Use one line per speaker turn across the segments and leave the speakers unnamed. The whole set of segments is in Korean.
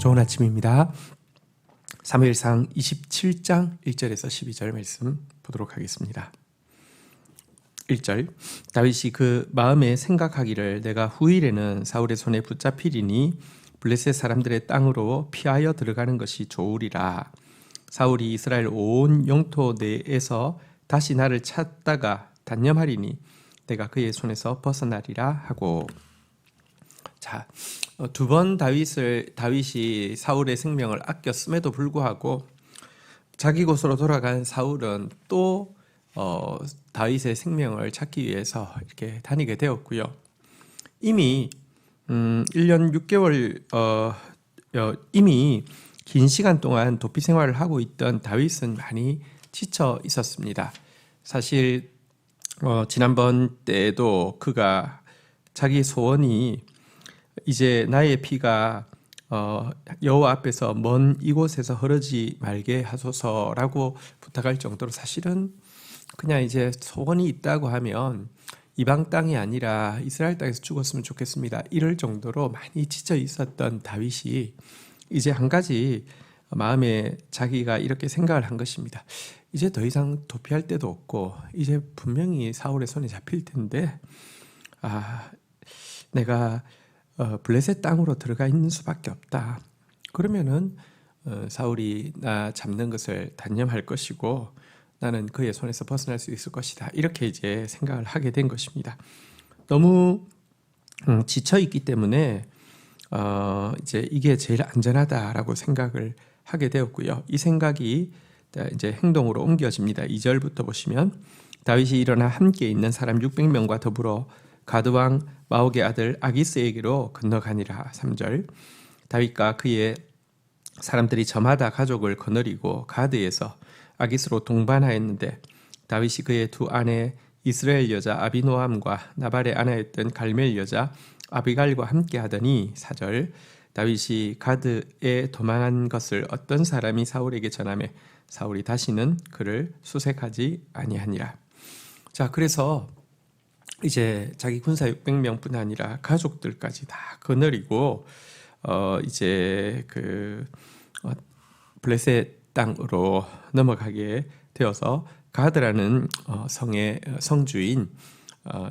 좋은 아침입니다. 사무엘상 27장 1절에서 12절 말씀 보도록 하겠습니다. 1절 다윗이 그 마음에 생각하기를 내가 후일에는 사울의 손에 붙잡히리니 블레셋 사람들의 땅으로 피하여 들어가는 것이 좋으리라. 사울이 이스라엘 온 영토 내에서 다시 나를 찾다가 단념하리니 내가 그의 손에서 벗어나리라 하고. 자, 두 번 다윗이 사울의 생명을 아꼈음에도 불구하고 자기 곳으로 돌아간 사울은 또 다윗의 생명을 찾기 위해서 이렇게 다니게 되었고요. 이미 1년 6개월 이미 긴 시간 동안 도피 생활을 하고 있던 다윗은 많이 지쳐 있었습니다. 사실 지난번 때에도 그가 자기 소원이 이제 나의 피가 여호와 앞에서 먼 이곳에서 흐르지 말게 하소서라고 부탁할 정도로 사실은 그냥 이제 소원이 있다고 하면 이방 땅이 아니라 이스라엘 땅에서 죽었으면 좋겠습니다. 이럴 정도로 많이 지쳐 있었던 다윗이 이제 한 가지 마음에 자기가 이렇게 생각을 한 것입니다. 이제 더 이상 도피할 데도 없고 이제 분명히 사울의 손에 잡힐 텐데 내가 블레셋 땅으로 들어가 있는 수밖에 없다. 그러면은 사울이 나 잡는 것을 단념할 것이고 나는 그의 손에서 벗어날 수 있을 것이다. 이렇게 이제 생각을 하게 된 것입니다. 너무 지쳐 있기 때문에 이제 이게 제일 안전하다라고 생각을 하게 되었고요. 이 생각이 이제 행동으로 옮겨집니다. 2절부터 보시면 다윗이 일어나 함께 있는 사람 600명과 더불어 가드왕 마옥의 아들 아기스에게로 건너가니라. 3절 다윗과 그의 사람들이 저마다 가족을 거느리고 가드에서 아기스로 동반하였는데 다윗이 그의 두 아내 이스라엘 여자 아비노함과 나발의 아내였던 갈멜 여자 아비갈과 함께 하더니 4절 다윗이 가드에 도망한 것을 어떤 사람이 사울에게 전하매 사울이 다시는 그를 수색하지 아니하니라. 자, 그래서 이제 자기 군사 600명뿐 아니라 가족들까지 다 거느리고 이제 블레셋 땅으로 넘어가게 되어서 가드라는 성의 성주인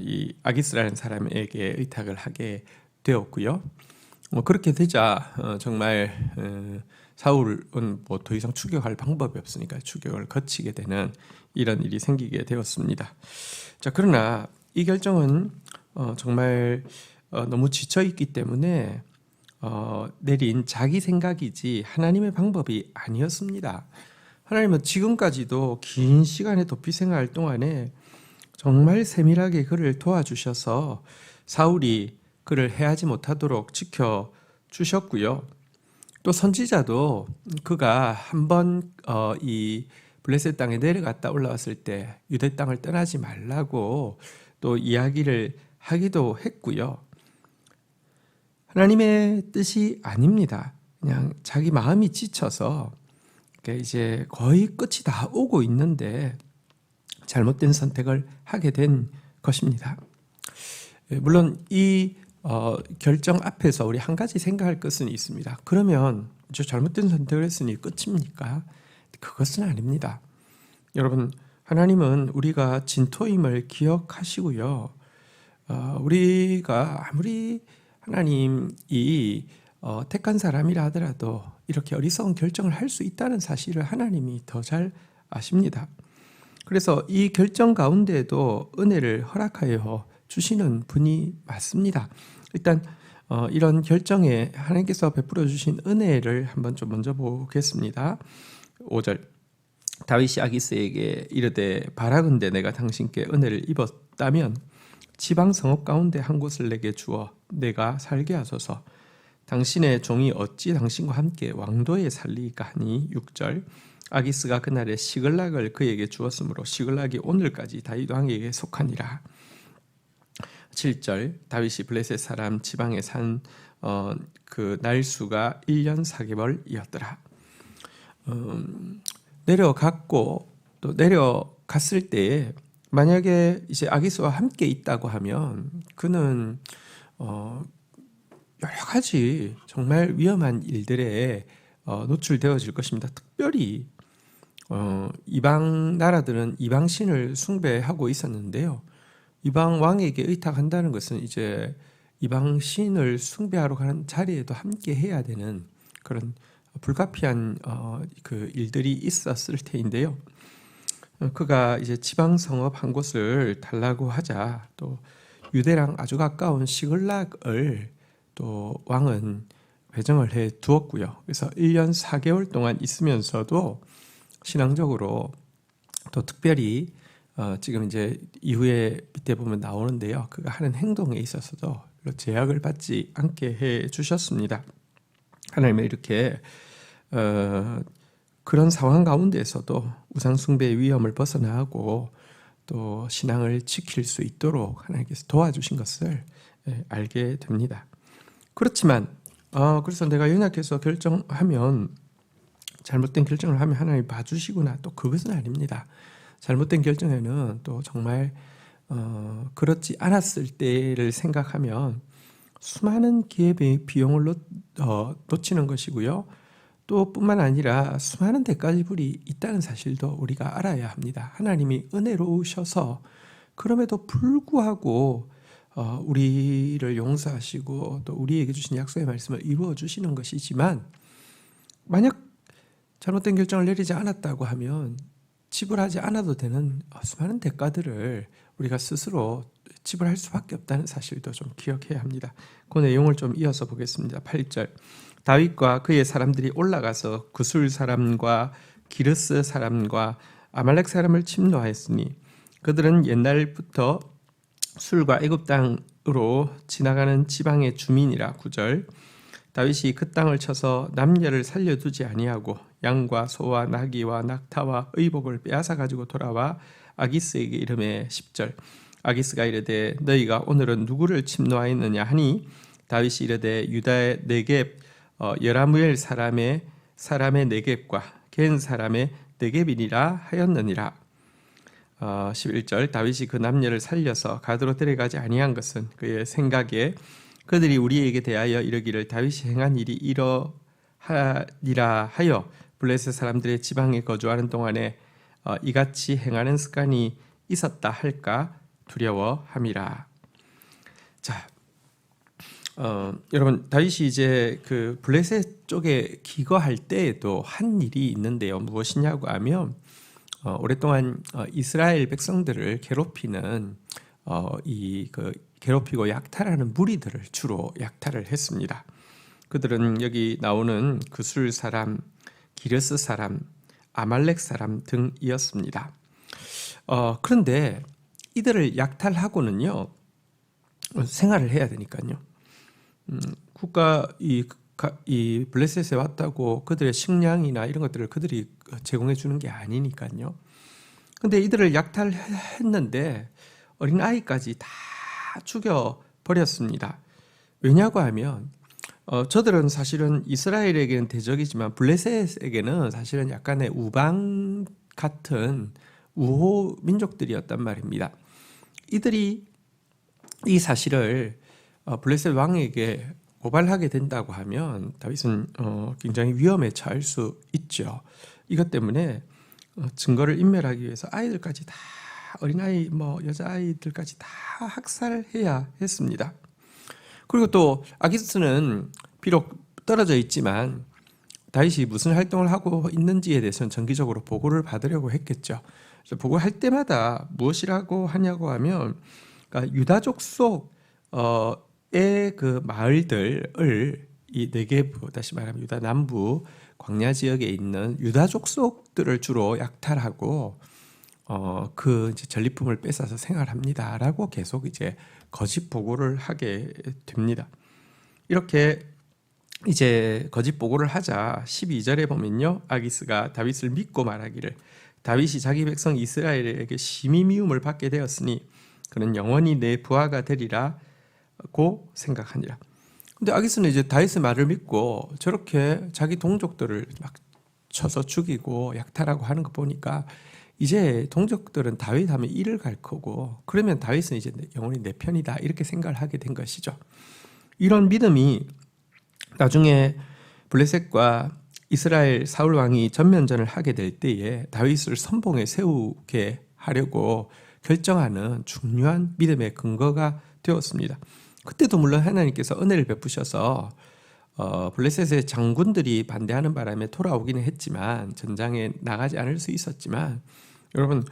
이 아기스라는 사람에게 의탁을 하게 되었고요. 그렇게 되자 정말 사울은 뭐 더 이상 추격할 방법이 없으니까 추격을 거치게 되는 이런 일이 생기게 되었습니다. 자, 그러나 이 결정은 정말 너무 지쳐 있기 때문에 내린 자기 생각이지 하나님의 방법이 아니었습니다. 하나님은 지금까지도 긴 시간의 도피 생활 동안에 정말 세밀하게 그를 도와주셔서 사울이 그를 해하지 못하도록 지켜주셨고요. 또 선지자도 그가 한번 이 블레셋 땅에 내려갔다 올라왔을 때 유대 땅을 떠나지 말라고 또 이야기를 하기도 했고요. 하나님의 뜻이 아닙니다. 그냥 자기 마음이 지쳐서 이제 거의 끝이 다 오고 있는데 잘못된 선택을 하게 된 것입니다. 물론 이 결정 앞에서 우리 한 가지 생각할 것은 있습니다. 그러면 저 잘못된 선택을 했으니 끝입니까? 그것은 아닙니다. 여러분, 하나님은 우리가 진토임을 기억하시고요. 우리가 아무리 하나님이 택한 사람이라 하더라도 이렇게 어리석은 결정을 할 수 있다는 사실을 하나님이 더 잘 아십니다. 그래서 이 결정 가운데에도 은혜를 허락하여 주시는 분이 맞습니다. 일단 이런 결정에 하나님께서 베풀어 주신 은혜를 한번 좀 먼저 보겠습니다. 5절 다윗이 아기스에게 이르되 바라건대 내가 당신께 은혜를 입었다면 지방 성읍 가운데 한 곳을 내게 주어 내가 살게 하소서. 당신의 종이 어찌 당신과 함께 왕도에 살리까 하니. 6절 아기스가 그날에 시글락을 그에게 주었으므로 시글락이 오늘까지 다윗 왕에게 속하니라. 7절 다윗이 블레셋 사람 지방에 산 그 날수가 1년 4개월이었더라. 내려갔고 또 내려갔을 때에 만약에 이제 아기스와 함께 있다고 하면 그는 여러 가지 정말 위험한 일들에 노출되어질 것입니다. 특별히 이방 나라들은 이방 신을 숭배하고 있었는데요. 이방 왕에게 의탁한다는 것은 이제 이방 신을 숭배하러 가는 자리에도 함께 해야 되는 그런 불가피한 그 일들이 있었을 테인데요. 그가 이제 지방 성읍 한 곳을 달라고 하자 또 유대랑 아주 가까운 시글락을 또 왕은 배정을 해 두었고요. 그래서 1년 4개월 동안 있으면서도 신앙적으로 또 특별히 지금 이제 이후에 밑에 보면 나오는데요. 그가 하는 행동에 있어서도 제약을 받지 않게 해 주셨습니다. 하나님은 이렇게 그런 상황 가운데에서도 우상 숭배의 위험을 벗어나고 또 신앙을 지킬 수 있도록 하나님께서 도와주신 것을 알게 됩니다. 그렇지만 그래서 내가 연약해서 결정하면 잘못된 결정을 하면 하나님이 봐주시구나, 또 그것은 아닙니다. 잘못된 결정에는 또 정말 그렇지 않았을 때를 생각하면 수많은 기회 비용을 놓치는 것이고요. 또 뿐만 아니라 수많은 대가지불이 있다는 사실도 우리가 알아야 합니다. 하나님이 은혜로우셔서 그럼에도 불구하고 우리를 용서하시고 또 우리에게 주신 약속의 말씀을 이루어 주시는 것이지만, 만약 잘못된 결정을 내리지 않았다고 하면 지불하지 않아도 되는 수많은 대가들을 우리가 스스로 지불할 수밖에 없다는 사실도 좀 기억해야 합니다. 그 내용을 좀 이어서 보겠습니다. 8절. 다윗과 그의 사람들이 올라가서 구술 사람과 기르스 사람과 아말렉 사람을 침노하였으니 그들은 옛날부터 술과 애굽 땅으로 지나가는 지방의 주민이라. 9절. 다윗이 그 땅을 쳐서 남녀를 살려두지 아니하고 양과 소와 나귀와 낙타와 의복을 빼앗아 가지고 돌아와 아기스에게 이르매. 10절. 아기스가 이르되 너희가 오늘은 누구를 침노하였느냐 하니 다윗이 이르되 유다의 네겝 여라무엘 사람의 네겝과 겐 사람의 네겝이니라 하였느니라. 11절. 다윗이 그 남녀를 살려서 가드로 데려가지 아니한 것은 그의 생각에 그들이 우리에게 대하여 이르기를 다윗이 행한 일이 이러하니라 하여 블레셋 사람들의 지방에 거주하는 동안에 이같이 행하는 습관이 있었다 할까 두려워함이라. 자, 여러분, 다윗이 이제 그 블레셋 쪽에 기거할 때에도 한 일이 있는데요. 무엇이냐고 하면 오랫동안 이스라엘 백성들을 괴롭히는 괴롭히고 약탈하는 무리들을 주로 약탈을 했습니다. 그들은 여기 나오는 구술 사람, 기르스 사람, 아말렉 사람 등이었습니다. 그런데 이들을 약탈하고는요 생활을 해야 되니까요. 국가 이 블레셋에 왔다고 그들의 식량이나 이런 것들을 그들이 제공해 주는 게 아니니까요. 근데 이들을 약탈했는데 어린 아이까지 다 죽여 버렸습니다. 왜냐고 하면 저들은 사실은 이스라엘에게는 대적이지만 블레셋에게는 사실은 약간의 우방 같은 우호 민족들이었단 말입니다. 이들이 이 사실을 블레셋 왕에게 고발하게 된다고 하면 다윗은 굉장히 위험에 처할 수 있죠. 이것 때문에 증거를 인멸하기 위해서 아이들까지 다, 어린아이 여자아이들까지 다 학살해야 했습니다. 그리고 또 아기스는 비록 떨어져 있지만 다윗이 무슨 활동을 하고 있는지에 대해서는 정기적으로 보고를 받으려고 했겠죠. 보고할 때마다 무엇이라고 하냐고 하면, 그러니까 유다족 속의 그 마을들을 이 네게브, 다시 말하면 유다 남부 광야 지역에 있는 유다족 속들을 주로 약탈하고 그 이제 전리품을 뺏어서 생활합니다라고 계속 이제 거짓 보고를 하게 됩니다. 이렇게 이제 거짓 보고를 하자 12절에 보면요, 아기스가 다윗을 믿고 말하기를 다윗이 자기 백성 이스라엘에게 심히 미움을 받게 되었으니 그는 영원히 내 부하가 되리라고 생각하니라. 근데 아기스는 이제 다윗의 말을 믿고 저렇게 자기 동족들을 막 쳐서 죽이고 약탈하고 하는 거 보니까 이제 동족들은 다윗 하면 이를 갈 거고, 그러면 다윗은 이제 영원히 내 편이다 이렇게 생각을 하게 된 것이죠. 이런 믿음이 나중에 블레셋과 이스라엘 사울 왕이 전면전을 하게 될 때에 다윗을 선봉에 세우게 하려고 결정하는 중요한 믿음의 근거가 되었습니다. 그때도 물론 하나님께서 은혜를 베푸셔서 블레셋의 장군들이 반대하는 바람에 돌아오기는 했지만, 전장에 나가지 않을 수 있었지만, 여러분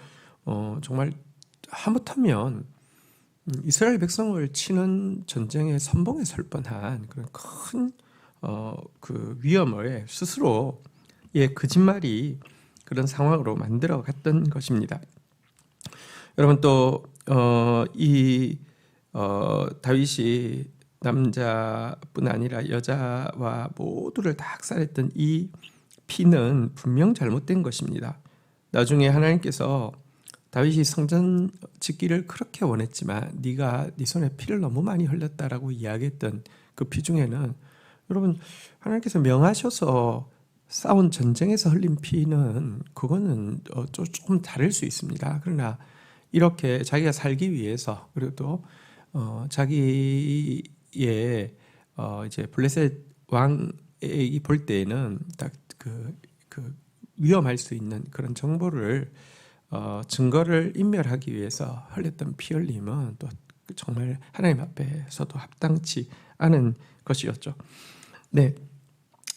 정말 하마터면 이스라엘 백성을 치는 전쟁의 선봉에 설 뻔한 그런 큰 그 위험을 스스로의 거짓말이 그런 상황으로 만들어 갔던 것입니다. 여러분 또 다윗이 남자뿐 아니라 여자와 모두를 다 학살했던 이 피는 분명 잘못된 것입니다. 나중에 하나님께서 다윗이 성전 짓기를 그렇게 원했지만 네가 네 손에 피를 너무 많이 흘렸다라고 이야기했던 그 피 중에는, 여러분 하나님께서 명하셔서 싸운 전쟁에서 흘린 피는 그거는 조금 다를 수 있습니다. 그러나 이렇게 자기가 살기 위해서, 그리고 또 자기의 이제 블레셋 왕이 볼 때에는 딱 그 위험할 수 있는 그런 정보를 증거를 인멸하기 위해서 흘렸던 피 흘림은 또 정말 하나님 앞에서도 합당치 않은 것이었죠. 네,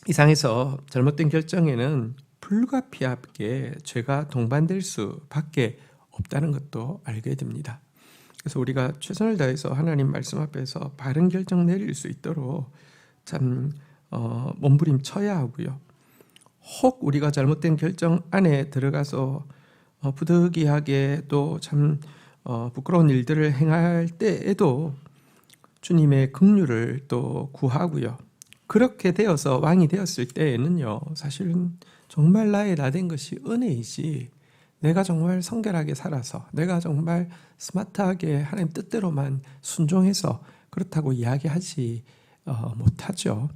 이상에서 잘못된 결정에는 불가피하게 죄가 동반될 수밖에 없다는 것도 알게 됩니다. 그래서 우리가 최선을 다해서 하나님 말씀 앞에서 바른 결정 내릴 수 있도록 참 몸부림쳐야 하고요. 혹 우리가 잘못된 결정 안에 들어가서 부득이하게 또 참 부끄러운 일들을 행할 때에도 주님의 긍휼을 또 구하고요. 그렇게 되어서 왕이 되었을 때에는요, 사실은 정말 나의 나된 것이 은혜이지, 내가 정말 성결하게 살아서, 내가 정말 스마트하게 하나님 뜻대로만 순종해서 그렇다고 이야기하지 못하죠.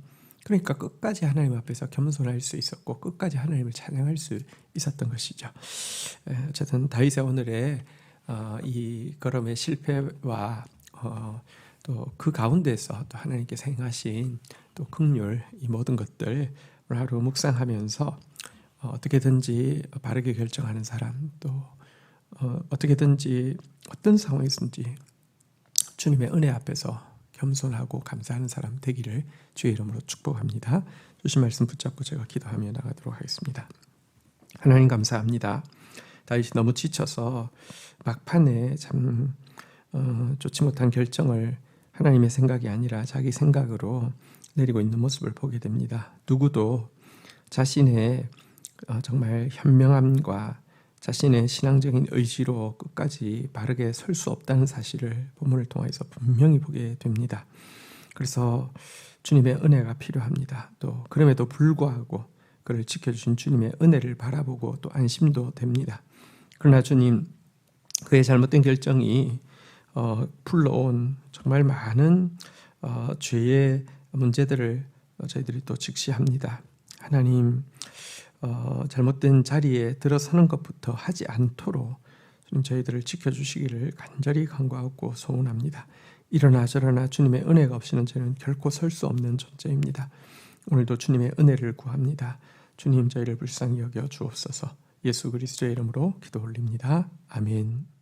그러니까 끝까지 하나님 앞에서 겸손할 수 있었고 끝까지 하나님을 찬양할 수 있었던 것이죠. 어쨌든 다윗의 오늘의 이 걸음의 실패와 또 그 가운데서 또 하나님께서 행하신 또 긍휼, 이 모든 것들 오늘 하루 묵상하면서 어떻게든지 바르게 결정하는 사람, 또 어떻게든지 어떤 상황이든지 주님의 은혜 앞에서 겸손하고 감사하는 사람 되기를 주의 이름으로 축복합니다. 주신 말씀 붙잡고 제가 기도하며 나가도록 하겠습니다. 하나님 감사합니다. 다윗이 너무 지쳐서 막판에 참 좋지 못한 결정을 하나님의 생각이 아니라 자기 생각으로 내리고 있는 모습을 보게 됩니다. 누구도 자신의 정말 현명함과 자신의 신앙적인 의지로 끝까지 바르게 설 수 없다는 사실을 본문을 통해서 분명히 보게 됩니다. 그래서 주님의 은혜가 필요합니다. 또 그럼에도 불구하고 그를 지켜주신 주님의 은혜를 바라보고 또 안심도 됩니다. 그러나 주님, 그의 잘못된 결정이 불러온 정말 많은 죄의 문제들을 저희들이 또 직시합니다. 하나님, 잘못된 자리에 들어서는 것부터 하지 않도록 저희들을 지켜주시기를 간절히 간구하고 소원합니다. 이러나 저러나 주님의 은혜가 없이는 저는 결코 설 수 없는 존재입니다. 오늘도 주님의 은혜를 구합니다. 주님, 저희를 불쌍히 여겨 주옵소서. 예수 그리스도의 이름으로 기도 올립니다. 아멘.